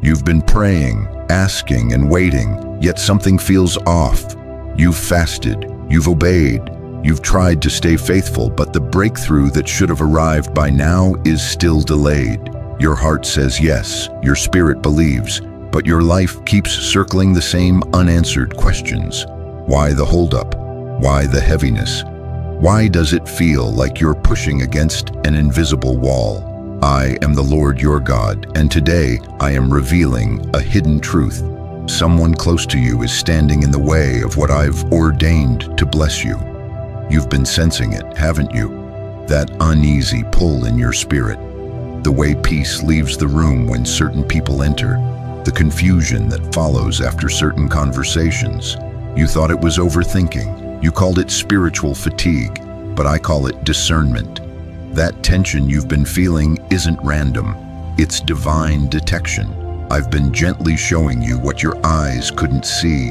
You've been praying, asking, and waiting, yet something feels off. You've fasted, you've obeyed, you've tried to stay faithful, but the breakthrough that should have arrived by now is still delayed. Your heart says yes, your spirit believes, but your life keeps circling the same unanswered questions. Why the holdup? Why the heaviness? Why does it feel like you're pushing against an invisible wall? I am the Lord your God, and today I am revealing a hidden truth. Someone close to you is standing in the way of what I've ordained to bless you. You've been sensing it, haven't you? That uneasy pull in your spirit. The way peace leaves the room when certain people enter. The confusion that follows after certain conversations. You thought it was overthinking. You called it spiritual fatigue, but I call it discernment. That tension you've been feeling isn't random. It's divine detection. I've been gently showing you what your eyes couldn't see,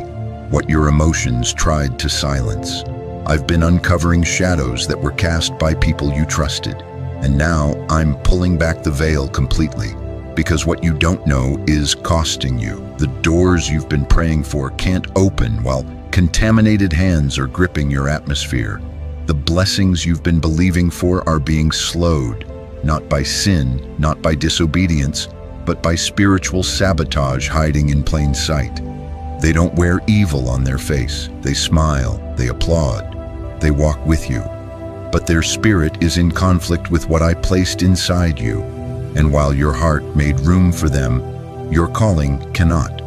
what your emotions tried to silence. I've been uncovering shadows that were cast by people you trusted. And now I'm pulling back the veil completely, because what you don't know is costing you. The doors you've been praying for can't open while contaminated hands are gripping your atmosphere. The blessings you've been believing for are being slowed, not by sin, not by disobedience, but by spiritual sabotage hiding in plain sight. They don't wear evil on their face. They smile, they applaud, they walk with you. But their spirit is in conflict with what I placed inside you. And while your heart made room for them, your calling cannot.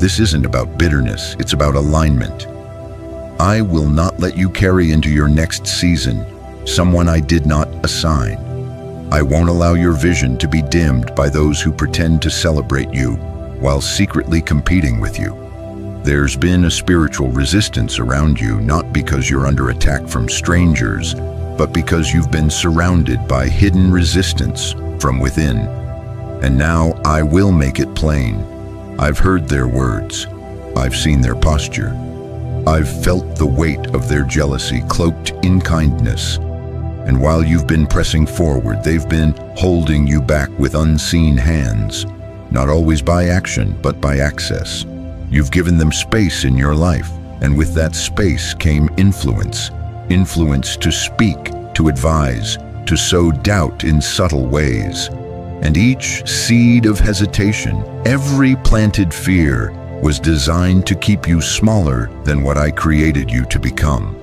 This isn't about bitterness, it's about alignment. I will not let you carry into your next season someone I did not assign. I won't allow your vision to be dimmed by those who pretend to celebrate you while secretly competing with you. There's been a spiritual resistance around you, not because you're under attack from strangers, but because you've been surrounded by hidden resistance from within. And now I will make it plain. I've heard their words. I've seen their posture. I've felt the weight of their jealousy cloaked in kindness. And while you've been pressing forward, they've been holding you back with unseen hands, not always by action, but by access. You've given them space in your life, and with that space came influence. Influence to speak, to advise, to sow doubt in subtle ways. And each seed of hesitation, every planted fear, was designed to keep you smaller than what I created you to become.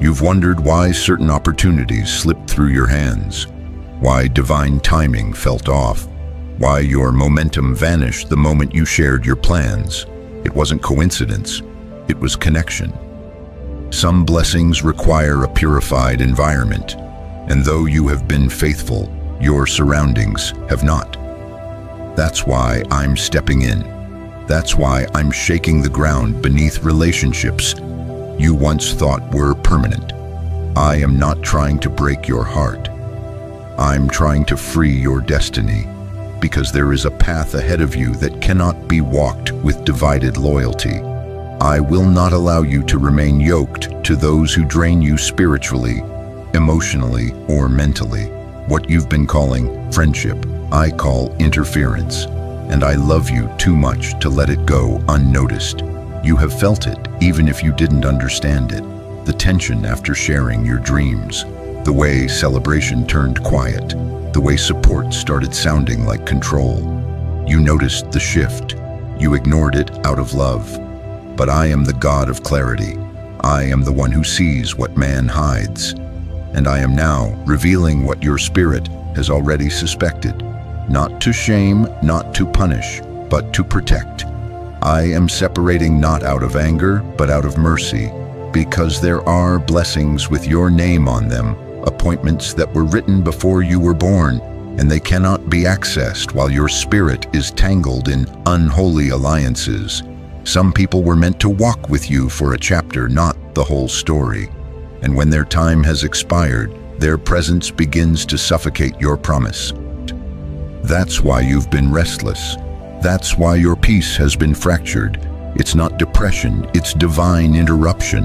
You've wondered why certain opportunities slipped through your hands, why divine timing felt off, why your momentum vanished the moment you shared your plans. It wasn't coincidence, it was connection. Some blessings require a purified environment, and though you have been faithful, your surroundings have not. That's why I'm stepping in. That's why I'm shaking the ground beneath relationships you once thought were permanent. I am not trying to break your heart. I'm trying to free your destiny, because there is a path ahead of you that cannot be walked with divided loyalty. I will not allow you to remain yoked to those who drain you spiritually, emotionally, or mentally. What you've been calling friendship, I call interference. And I love you too much to let it go unnoticed. You have felt it, even if you didn't understand it. The tension after sharing your dreams. The way celebration turned quiet. The way support started sounding like control. You noticed the shift. You ignored it out of love. But I am the God of clarity. I am the one who sees what man hides. And I am now revealing what your spirit has already suspected. Not to shame, not to punish, but to protect. I am separating not out of anger, but out of mercy, because there are blessings with your name on them, appointments that were written before you were born, and they cannot be accessed while your spirit is tangled in unholy alliances. Some people were meant to walk with you for a chapter, not the whole story. And when their time has expired, their presence begins to suffocate your promise. That's why you've been restless. That's why your peace has been fractured. It's not depression, it's divine interruption.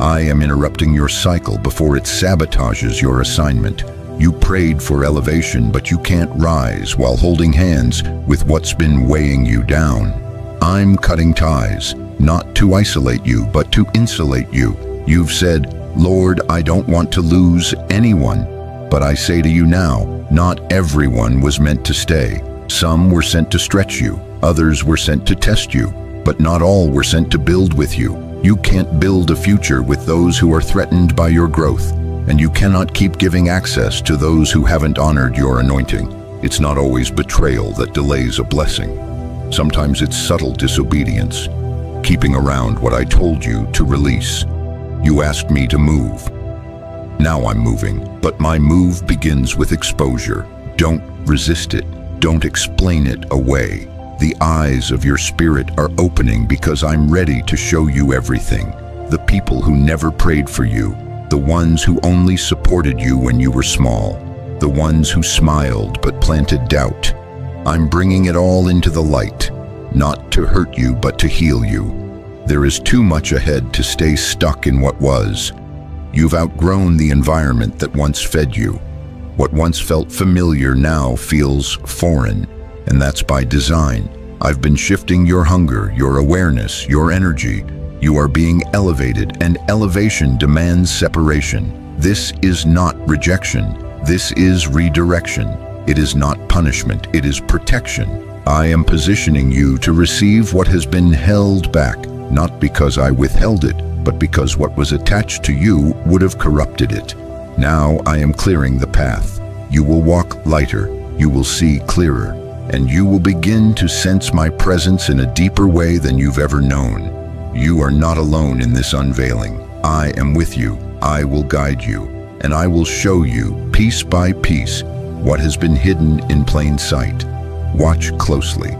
I am interrupting your cycle before it sabotages your assignment. You prayed for elevation, but you can't rise while holding hands with what's been weighing you down. I'm cutting ties, not to isolate you, but to insulate you. You've said, Lord, I don't want to lose anyone. But I say to you now, not everyone was meant to stay. Some were sent to stretch you, others were sent to test you, but not all were sent to build with you. You can't build a future with those who are threatened by your growth, and you cannot keep giving access to those who haven't honored your anointing. It's not always betrayal that delays a blessing. Sometimes it's subtle disobedience, keeping around what I told you to release. You asked me to move. Now I'm moving, but my move begins with exposure. Don't resist it. Don't explain it away. The eyes of your spirit are opening because I'm ready to show you everything. The people who never prayed for you, the ones who only supported you when you were small, the ones who smiled but planted doubt. I'm bringing it all into the light, not to hurt you but to heal you. There is too much ahead to stay stuck in what was. You've outgrown the environment that once fed you. What once felt familiar now feels foreign, and that's by design. I've been shifting your hunger, your awareness, your energy. You are being elevated, and elevation demands separation. This is not rejection. This is redirection. It is not punishment. It is protection. I am positioning you to receive what has been held back, not because I withheld it, but because what was attached to you would have corrupted it. Now I am clearing the path. You will walk lighter, you will see clearer, and you will begin to sense my presence in a deeper way than you've ever known. You are not alone in this unveiling. I am with you, I will guide you, and I will show you, piece by piece, what has been hidden in plain sight. Watch closely.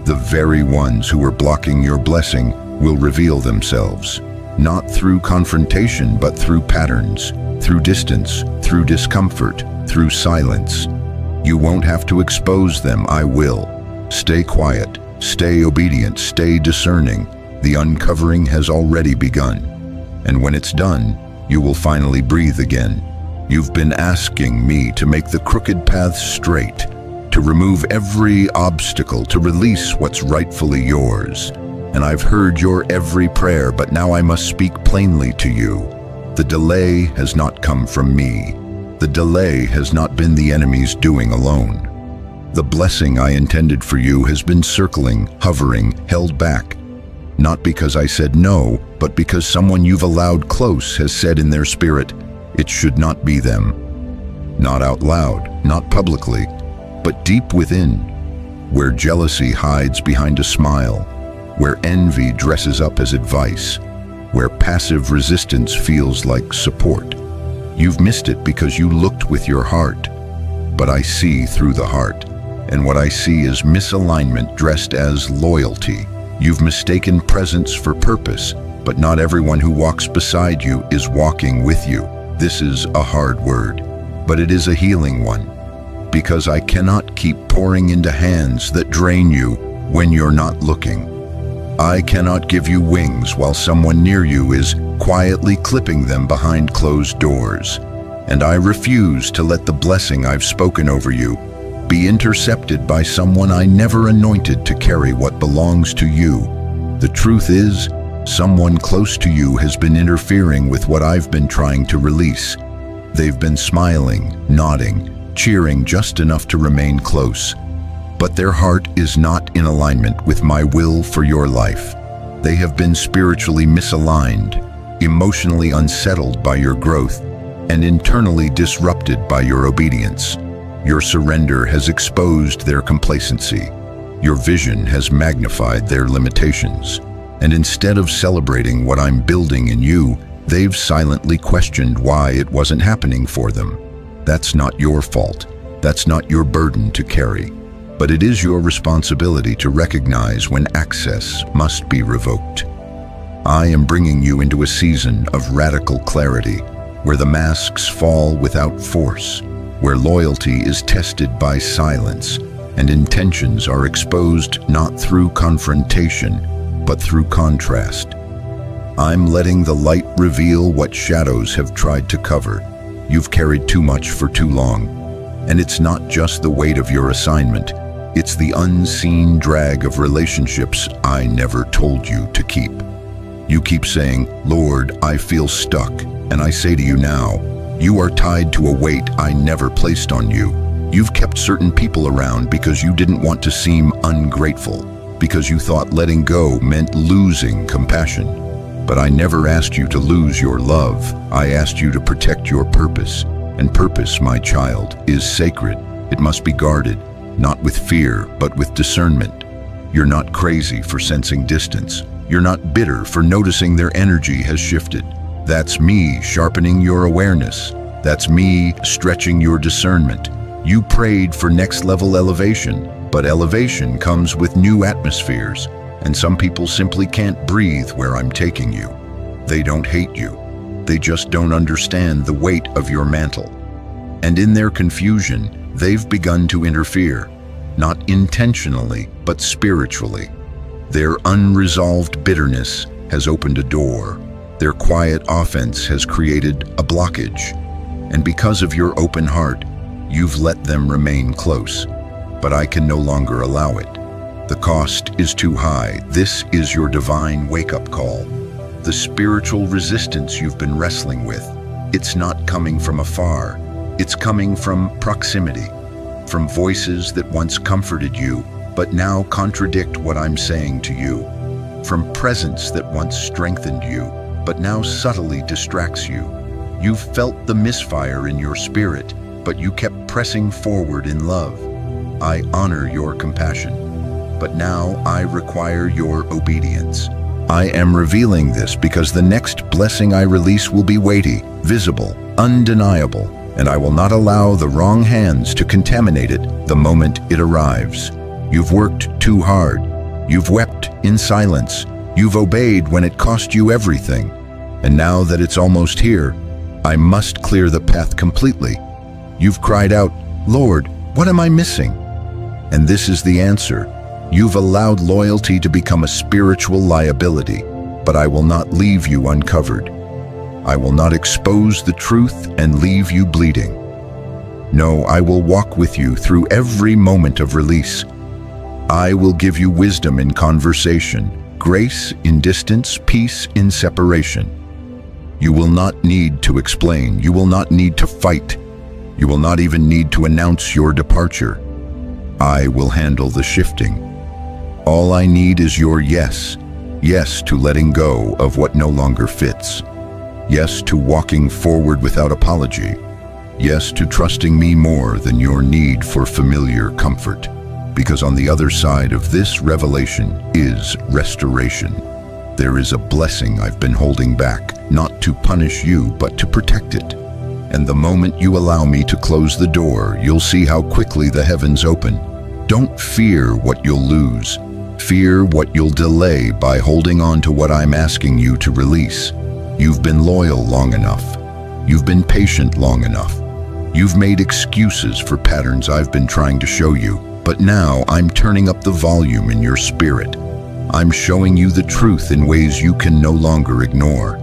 The very ones who are blocking your blessing will reveal themselves. Not through confrontation, but through patterns, through distance, through discomfort, through silence. You won't have to expose them, I will. Stay quiet, stay obedient, stay discerning. The uncovering has already begun. And when it's done, you will finally breathe again. You've been asking me to make the crooked paths straight, to remove every obstacle, to release what's rightfully yours. And I've heard your every prayer, but now I must speak plainly to you. The delay has not come from me. The delay has not been the enemy's doing alone. The blessing I intended for you has been circling, hovering, held back. Not because I said no, but because someone you've allowed close has said in their spirit, it should not be them. Not out loud, not publicly, but deep within, where jealousy hides behind a smile, where envy dresses up as advice, where passive resistance feels like support. You've missed it because you looked with your heart, but I see through the heart, and what I see is misalignment dressed as loyalty. You've mistaken presence for purpose, but not everyone who walks beside you is walking with you. This is a hard word, but it is a healing one, because I cannot keep pouring into hands that drain you when you're not looking. I cannot give you wings while someone near you is quietly clipping them behind closed doors. And I refuse to let the blessing I've spoken over you be intercepted by someone I never anointed to carry what belongs to you. The truth is, someone close to you has been interfering with what I've been trying to release. They've been smiling, nodding, cheering just enough to remain close. But their heart is not in alignment with my will for your life. They have been spiritually misaligned, emotionally unsettled by your growth, and internally disrupted by your obedience. Your surrender has exposed their complacency. Your vision has magnified their limitations. And instead of celebrating what I'm building in you, they've silently questioned why it wasn't happening for them. That's not your fault. That's not your burden to carry. But it is your responsibility to recognize when access must be revoked. I am bringing you into a season of radical clarity, where the masks fall without force, where loyalty is tested by silence, and intentions are exposed not through confrontation, but through contrast. I'm letting the light reveal what shadows have tried to cover, You've carried too much for too long. And it's not just the weight of your assignment. It's the unseen drag of relationships I never told you to keep. You keep saying, "Lord, I feel stuck." And I say to you now, you are tied to a weight I never placed on you. You've kept certain people around because you didn't want to seem ungrateful, because you thought letting go meant losing compassion. But I never asked you to lose your love. I asked you to protect your purpose. And purpose, my child, is sacred. It must be guarded, not with fear, but with discernment. You're not crazy for sensing distance. You're not bitter for noticing their energy has shifted. That's me sharpening your awareness. That's me stretching your discernment. You prayed for next-level elevation, but elevation comes with new atmospheres, and some people simply can't breathe where I'm taking you. They don't hate you. They just don't understand the weight of your mantle. And in their confusion, they've begun to interfere, not intentionally, but spiritually. Their unresolved bitterness has opened a door. Their quiet offense has created a blockage. And because of your open heart, you've let them remain close. But I can no longer allow it. The cost is too high. This is your divine wake-up call. The spiritual resistance you've been wrestling with, it's not coming from afar. It's coming from proximity, from voices that once comforted you, but now contradict what I'm saying to you, from presence that once strengthened you, but now subtly distracts you. You've felt the misfire in your spirit, but you kept pressing forward in love. I honor your compassion, but now I require your obedience. I am revealing this because the next blessing I release will be weighty, visible, undeniable, and I will not allow the wrong hands to contaminate it the moment it arrives. You've worked too hard. You've wept in silence. You've obeyed when it cost you everything. And now that it's almost here, I must clear the path completely. You've cried out, "Lord, what am I missing?" And this is the answer. You've allowed loyalty to become a spiritual liability, but I will not leave you uncovered. I will not expose the truth and leave you bleeding. No, I will walk with you through every moment of release. I will give you wisdom in conversation, grace in distance, peace in separation. You will not need to explain. You will not need to fight. You will not even need to announce your departure. I will handle the shifting. All I need is your yes. Yes to letting go of what no longer fits. Yes to walking forward without apology. Yes to trusting me more than your need for familiar comfort. Because on the other side of this revelation is restoration. There is a blessing I've been holding back, not to punish you, but to protect it. And the moment you allow me to close the door, you'll see how quickly the heavens open. Don't fear what you'll lose. Fear what you'll delay by holding on to what I'm asking you to release. You've been loyal long enough. You've been patient long enough. You've made excuses for patterns I've been trying to show you, but now I'm turning up the volume in your spirit. I'm showing you the truth in ways you can no longer ignore.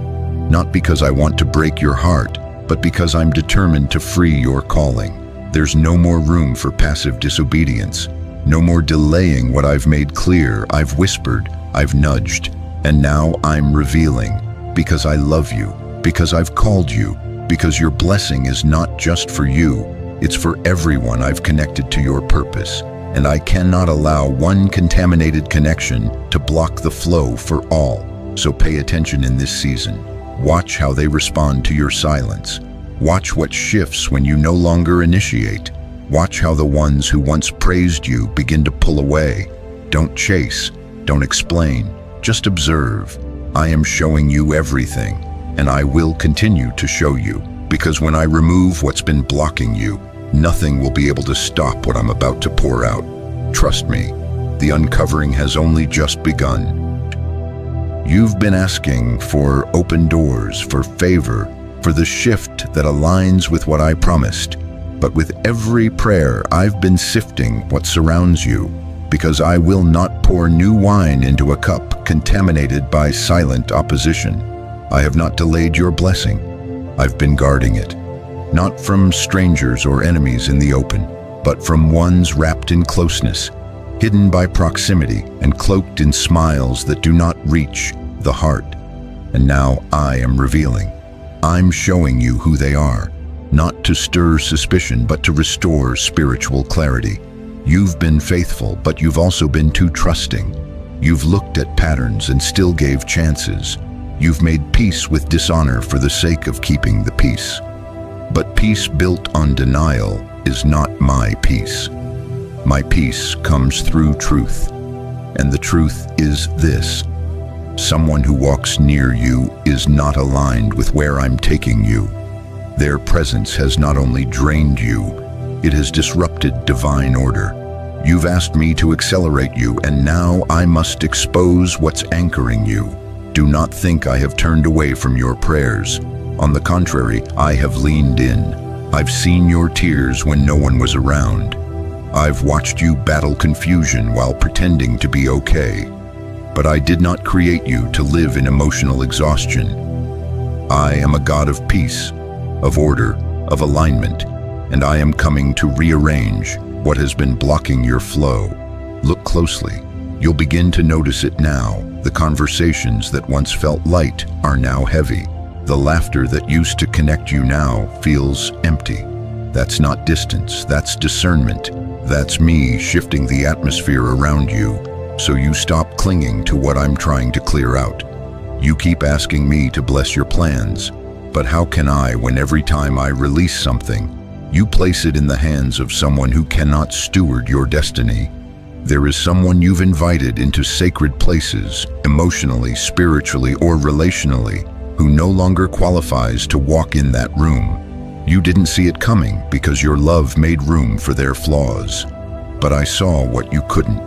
Not because I want to break your heart, but because I'm determined to free your calling. There's no more room for passive disobedience. No more delaying what I've made clear. I've whispered, I've nudged, and now I'm revealing. Because I love you, because I've called you, because your blessing is not just for you, it's for everyone I've connected to your purpose. And I cannot allow one contaminated connection to block the flow for all. So pay attention in this season. Watch how they respond to your silence. Watch what shifts when you no longer initiate. Watch how the ones who once praised you begin to pull away. Don't chase, don't explain, just observe. I am showing you everything, and I will continue to show you, because when I remove what's been blocking you, nothing will be able to stop what I'm about to pour out. Trust me, the uncovering has only just begun. You've been asking for open doors, for favor, for the shift that aligns with what I promised. But with every prayer, I've been sifting what surrounds you, because I will not pour new wine into a cup contaminated by silent opposition. I have not delayed your blessing. I've been guarding it. not from strangers or enemies in the open, but from ones wrapped in closeness, hidden by proximity and cloaked in smiles that do not reach the heart. And now I am revealing. I'm showing you who they are, not to stir suspicion, but to restore spiritual clarity. You've been faithful, but you've also been too trusting. You've looked at patterns and still gave chances. You've made peace with dishonor for the sake of keeping the peace. But peace built on denial is not my peace. My peace comes through truth, and the truth is this: someone who walks near you is not aligned with where I'm taking you. Their presence has not only drained you, it has disrupted divine order. You've asked me to accelerate you, and now I must expose what's anchoring you. Do not think I have turned away from your prayers. On the contrary, I have leaned in. I've seen your tears when no one was around. I've watched you battle confusion while pretending to be okay. But I did not create you to live in emotional exhaustion. I am a God of peace, of order, of alignment, and I am coming to rearrange what has been blocking your flow. Look closely. You'll begin to notice it now. The conversations that once felt light are now heavy. The laughter that used to connect you now feels empty. That's not distance, that's discernment. That's me shifting the atmosphere around you, so you stop clinging to what I'm trying to clear out. You keep asking me to bless your plans, but how can I when every time I release something, you place it in the hands of someone who cannot steward your destiny? There is someone you've invited into sacred places, emotionally, spiritually, or relationally, who no longer qualifies to walk in that room. You didn't see it coming because your love made room for their flaws. But I saw what you couldn't.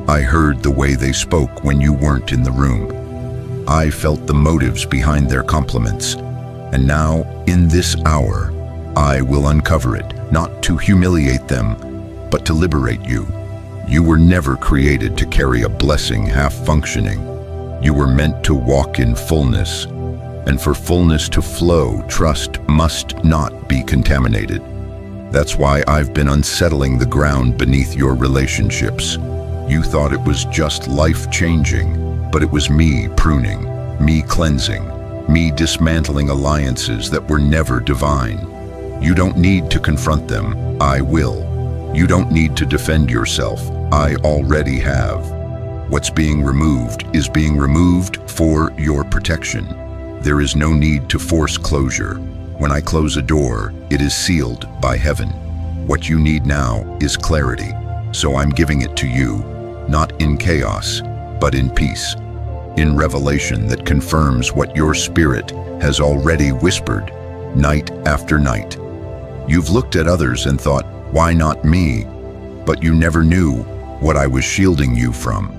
I heard the way they spoke when you weren't in the room. I felt the motives behind their compliments. And now, in this hour, I will uncover it, not to humiliate them, but to liberate you. You were never created to carry a blessing half-functioning. You were meant to walk in fullness. And for fullness to flow, trust must not be contaminated. That's why I've been unsettling the ground beneath your relationships. You thought it was just life-changing, but it was me pruning, me cleansing, me dismantling alliances that were never divine. You don't need to confront them, I will. You don't need to defend yourself, I already have. What's being removed is being removed for your protection. There is no need to force closure. When I close a door, it is sealed by heaven. What you need now is clarity, so I'm giving it to you, not in chaos, but in peace, in revelation that confirms what your spirit has already whispered, night after night. You've looked at others and thought, why not me? But you never knew what I was shielding you from.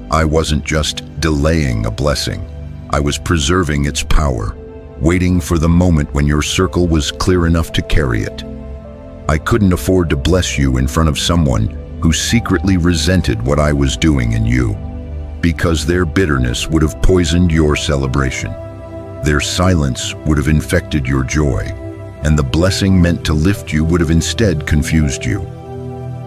I wasn't just delaying a blessing. I was preserving its power, waiting for the moment when your circle was clear enough to carry it. I couldn't afford to bless you in front of someone who secretly resented what I was doing in you, because their bitterness would have poisoned your celebration. Their silence would have infected your joy, and the blessing meant to lift you would have instead confused you.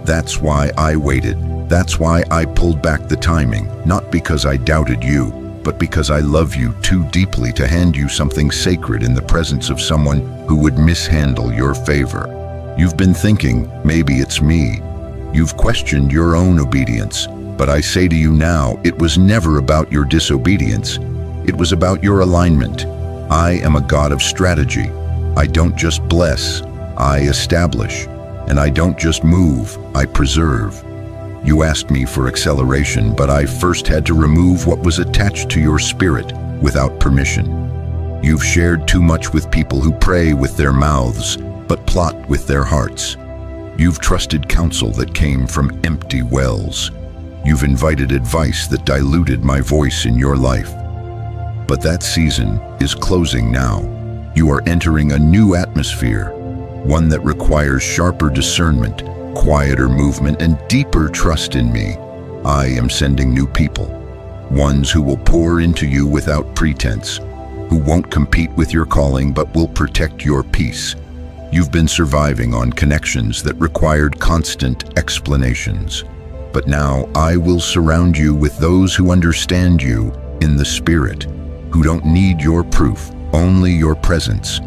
That's why I waited. That's why I pulled back the timing, not because I doubted you, but because I love you too deeply to hand you something sacred in the presence of someone who would mishandle your favor. You've been thinking, maybe it's me. You've questioned your own obedience, but I say to you now, it was never about your disobedience. It was about your alignment. I am a God of strategy. I don't just bless, I establish. And I don't just move, I preserve. You asked me for acceleration, but I first had to remove what was attached to your spirit without permission. You've shared too much with people who pray with their mouths, but plot with their hearts. You've trusted counsel that came from empty wells. You've invited advice that diluted my voice in your life. But that season is closing now. You are entering a new atmosphere, one that requires sharper discernment, quieter movement, and deeper trust in me. I am sending new people, ones who will pour into you without pretense, who won't compete with your calling but will protect your peace. You've been surviving on connections that required constant explanations. But now I will surround you with those who understand you in the spirit, who don't need your proof, only your presence.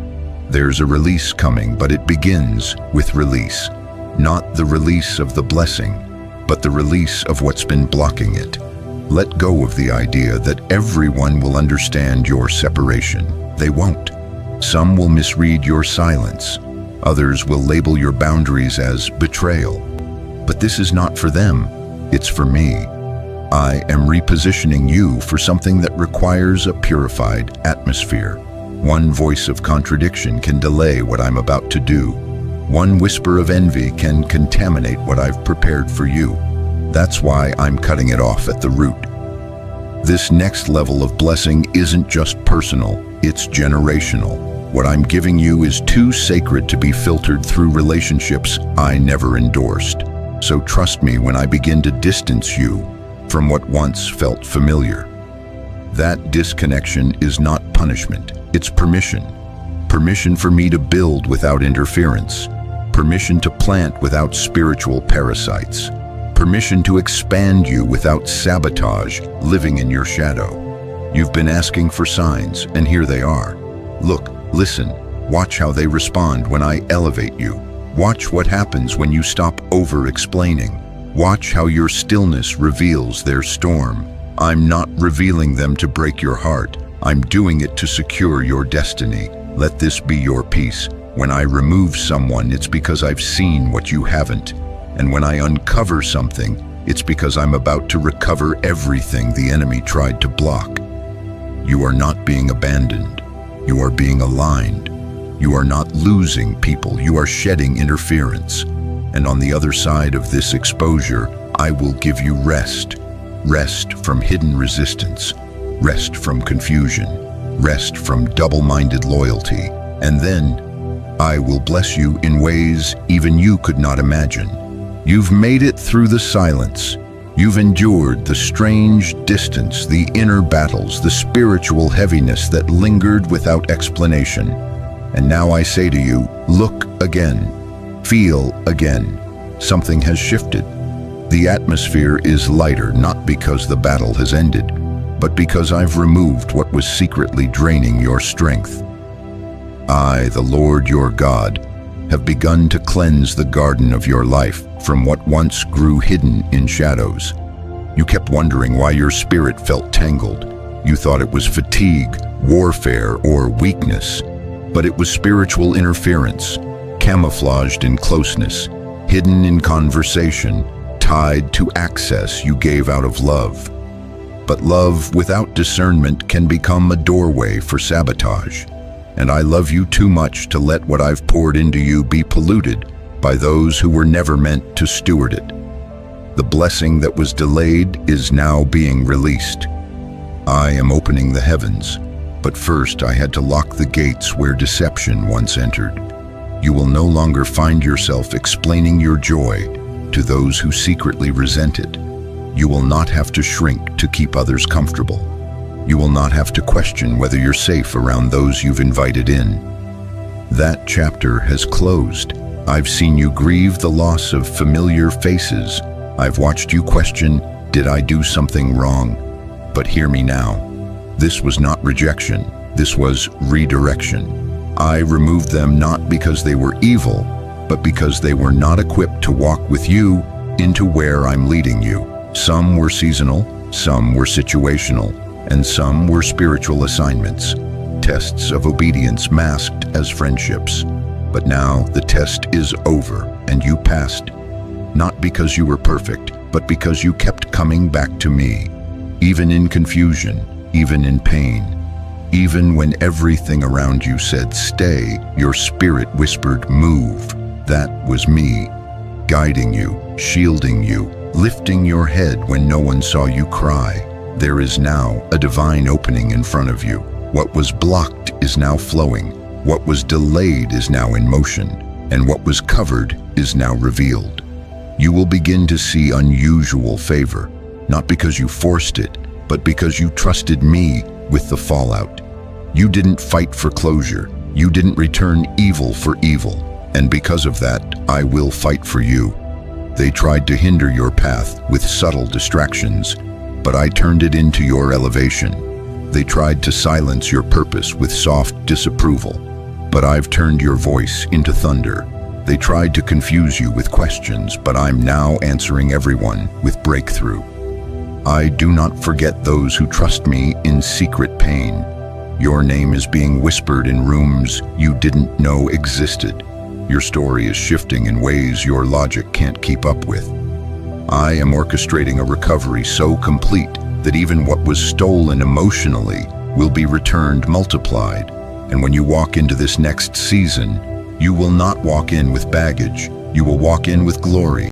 There's a release coming, but it begins with release. Not the release of the blessing, but the release of what's been blocking it. Let go of the idea that everyone will understand your separation. They won't. Some will misread your silence. Others will label your boundaries as betrayal. But this is not for them, it's for me. I am repositioning you for something that requires a purified atmosphere. One voice of contradiction can delay what I'm about to do. One whisper of envy can contaminate what I've prepared for you. That's why I'm cutting it off at the root. This next level of blessing isn't just personal, it's generational. What I'm giving you is too sacred to be filtered through relationships I never endorsed. So trust me when I begin to distance you from what once felt familiar. That disconnection is not punishment, it's permission. Permission for me to build without interference. Permission to plant without spiritual parasites. Permission to expand you without sabotage living in your shadow. You've been asking for signs, and here they are. Look, listen, watch how they respond when I elevate you. Watch what happens when you stop over-explaining. Watch how your stillness reveals their storm. I'm not revealing them to break your heart. I'm doing it to secure your destiny. Let this be your peace. When I remove someone, it's because I've seen what you haven't. And when I uncover something, it's because I'm about to recover everything the enemy tried to block. You are not being abandoned. You are being aligned. You are not losing people. You are shedding interference. And on the other side of this exposure, I will give you rest. Rest from hidden resistance. Rest from confusion. Rest from double-minded loyalty. And then, I will bless you in ways even you could not imagine. You've made it through the silence. You've endured the strange distance, the inner battles, the spiritual heaviness that lingered without explanation. And now I say to you, look again, feel again. Something has shifted. The atmosphere is lighter, not because the battle has ended, but because I've removed what was secretly draining your strength. I, the Lord your God, have begun to cleanse the garden of your life from what once grew hidden in shadows. You kept wondering why your spirit felt tangled. You thought it was fatigue, warfare, or weakness. But it was spiritual interference, camouflaged in closeness, hidden in conversation, tied to access you gave out of love. But love without discernment can become a doorway for sabotage. And I love you too much to let what I've poured into you be polluted by those who were never meant to steward it. The blessing that was delayed is now being released. I am opening the heavens, but first I had to lock the gates where deception once entered. You will no longer find yourself explaining your joy to those who secretly resent it. You will not have to shrink to keep others comfortable. You will not have to question whether you're safe around those you've invited in. That chapter has closed. I've seen you grieve the loss of familiar faces. I've watched you question, did I do something wrong? But hear me now. This was not rejection. This was redirection. I removed them not because they were evil, but because they were not equipped to walk with you into where I'm leading you. Some were seasonal, some were situational, and some were spiritual assignments, tests of obedience masked as friendships. But now the test is over and you passed, not because you were perfect, but because you kept coming back to me, even in confusion, even in pain. Even when everything around you said stay, your spirit whispered move. That was me, guiding you, shielding you, lifting your head when no one saw you cry. There is now a divine opening in front of you. What was blocked is now flowing. What was delayed is now in motion. And what was covered is now revealed. You will begin to see unusual favor, not because you forced it, but because you trusted me with the fallout. You didn't fight for closure. You didn't return evil for evil. And because of that, I will fight for you. They tried to hinder your path with subtle distractions, but I turned it into your elevation. They tried to silence your purpose with soft disapproval, but I've turned your voice into thunder. They tried to confuse you with questions, but I'm now answering everyone with breakthrough. I do not forget those who trust me in secret pain. Your name is being whispered in rooms you didn't know existed. Your story is shifting in ways your logic can't keep up with. I am orchestrating a recovery so complete that even what was stolen emotionally will be returned multiplied. And when you walk into this next season, you will not walk in with baggage. You will walk in with glory.